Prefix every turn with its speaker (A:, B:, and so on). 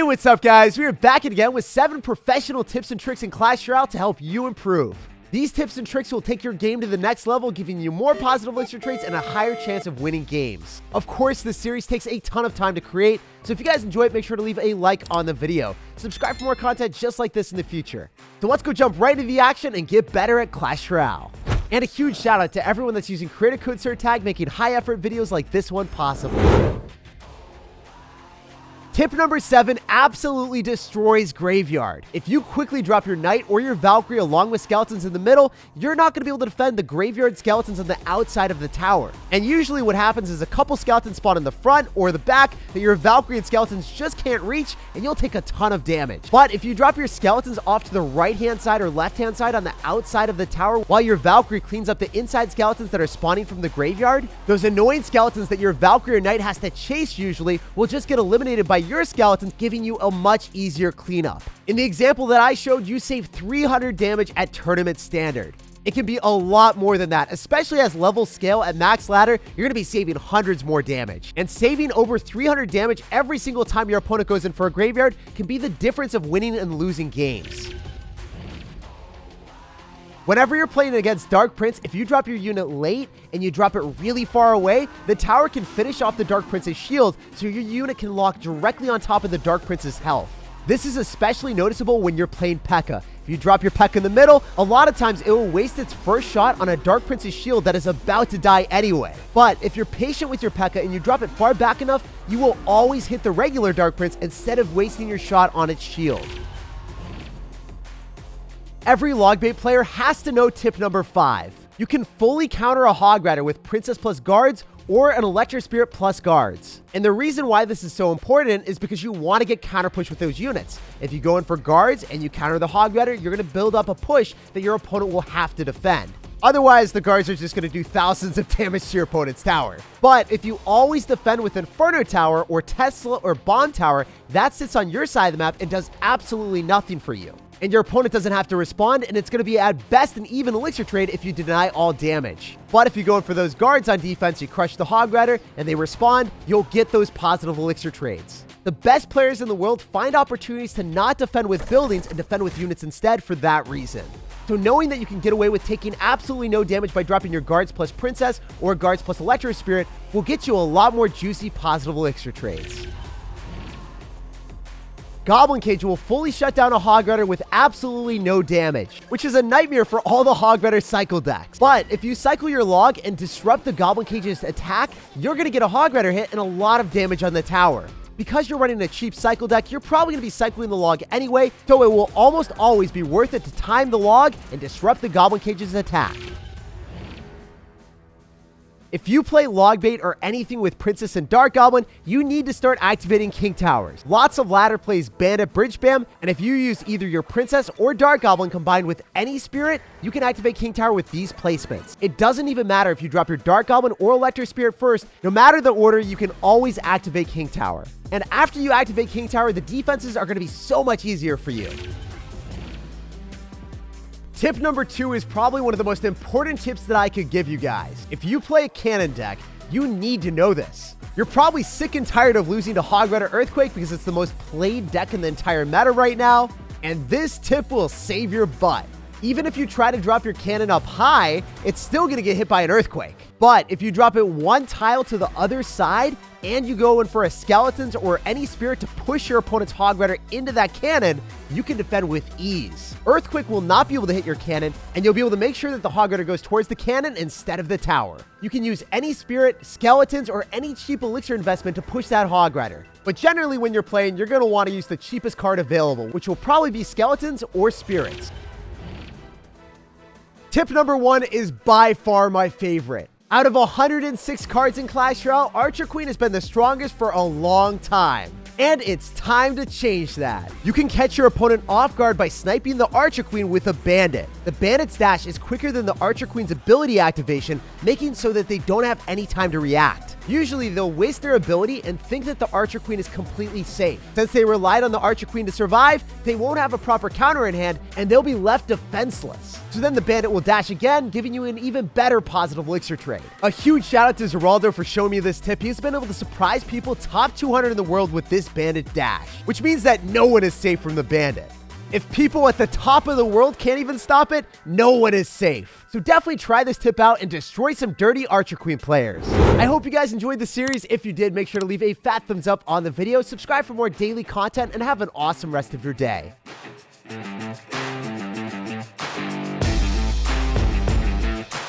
A: What's up, guys? We are back again with 7 professional tips and tricks in Clash Royale to help you improve. These tips and tricks will take your game to the next level, giving you more positive elixir traits and a higher chance of winning games. Of course, this series takes a ton of time to create, so if you guys enjoy it, make sure to leave a like on the video. Subscribe for more content just like this in the future. So let's go jump right into the action and get better at Clash Royale. And a huge shout out to everyone that's using creator code SirTag, making high effort videos like this one possible. Tip number 7 absolutely destroys Graveyard. If you quickly drop your Knight or your Valkyrie along with skeletons in the middle, you're not going to be able to defend the Graveyard skeletons on the outside of the tower. And usually what happens is a couple skeletons spawn in the front or the back that your Valkyrie and skeletons just can't reach, and you'll take a ton of damage. But if you drop your skeletons off to the right-hand side or left-hand side on the outside of the tower while your Valkyrie cleans up the inside skeletons that are spawning from the Graveyard, those annoying skeletons that your Valkyrie or Knight has to chase usually will just get eliminated by your skeletons, giving you a much easier cleanup. In the example that I showed, you save 300 damage at tournament standard. It can be a lot more than that, especially as levels scale at max ladder. You're going to be saving hundreds more damage. And saving over 300 damage every single time your opponent goes in for a Graveyard can be the difference of winning and losing games. Whenever you're playing against Dark Prince, if you drop your unit late and you drop it really far away, the tower can finish off the Dark Prince's shield, so your unit can lock directly on top of the Dark Prince's health. This is especially noticeable when you're playing P.E.K.K.A. If you drop your P.E.K.K.A. in the middle, a lot of times it will waste its first shot on a Dark Prince's shield that is about to die anyway. But if you're patient with your P.E.K.K.A. and you drop it far back enough, you will always hit the regular Dark Prince instead of wasting your shot on its shield. Every logbait player has to know tip number 5. You can fully counter a Hog Rider with Princess plus guards or an Electro Spirit plus guards. And the reason why this is so important is because you want to get counter push with those units. If you go in for guards and you counter the Hog Rider, you're going to build up a push that your opponent will have to defend. Otherwise, the guards are just going to do thousands of damage to your opponent's tower. But if you always defend with Inferno Tower or Tesla or Bomb Tower, that sits on your side of the map and does absolutely nothing for you. And your opponent doesn't have to respond, and it's going to be at best an even elixir trade if you deny all damage. But if you go in for those guards on defense, you crush the Hog Rider, and they respond, you'll get those positive elixir trades. The best players in the world find opportunities to not defend with buildings and defend with units instead for that reason. So knowing that you can get away with taking absolutely no damage by dropping your guards plus princess or guards plus electro spirit will get you a lot more juicy positive elixir trades. Goblin Cage will fully shut down a Hog Rider with absolutely no damage, which is a nightmare for all the Hog Rider cycle decks. But if you cycle your log and disrupt the Goblin Cage's attack, you're going to get a Hog Rider hit and a lot of damage on the tower. Because you're running a cheap cycle deck, you're probably going to be cycling the log anyway, so it will almost always be worth it to time the log and disrupt the Goblin Cage's attack. If you play Logbait or anything with Princess and Dark Goblin, you need to start activating King Towers. Lots of ladder plays Bandit Bridge Spam, and if you use either your Princess or Dark Goblin combined with any Spirit, you can activate King Tower with these placements. It doesn't even matter if you drop your Dark Goblin or Electro Spirit first, no matter the order, you can always activate King Tower. And after you activate King Tower, the defenses are going to be so much easier for you. Tip number 2 is probably one of the most important tips that I could give you guys. If you play a cannon deck, you need to know this. You're probably sick and tired of losing to Hog Rider Earthquake because it's the most played deck in the entire meta right now, and this tip will save your butt. Even if you try to drop your cannon up high, it's still going to get hit by an Earthquake. But if you drop it one tile to the other side, and you go in for a Skeletons or any Spirit to push your opponent's Hog Rider into that cannon, you can defend with ease. Earthquake will not be able to hit your cannon, and you'll be able to make sure that the Hog Rider goes towards the cannon instead of the tower. You can use any Spirit, Skeletons, or any cheap elixir investment to push that Hog Rider. But generally when you're playing, you're going to want to use the cheapest card available, which will probably be Skeletons or Spirits. Tip number 1 is by far my favorite. Out of 106 cards in Clash Royale, Archer Queen has been the strongest for a long time. And it's time to change that. You can catch your opponent off guard by sniping the Archer Queen with a Bandit. The Bandit's dash is quicker than the Archer Queen's ability activation, making so that they don't have any time to react. Usually, they'll waste their ability and think that the Archer Queen is completely safe. Since they relied on the Archer Queen to survive, they won't have a proper counter in hand, and they'll be left defenseless. So then the Bandit will dash again, giving you an even better positive elixir trade. A huge shout out to Zeraldo for showing me this tip. He's been able to surprise people top 200 in the world with this Bandit Dash, which means that no one is safe from the Bandit. If people at the top of the world can't even stop it, no one is safe. So definitely try this tip out and destroy some dirty Archer Queen players. I hope you guys enjoyed the series. If you did, make sure to leave a fat thumbs up on the video, subscribe for more daily content, and have an awesome rest of your day.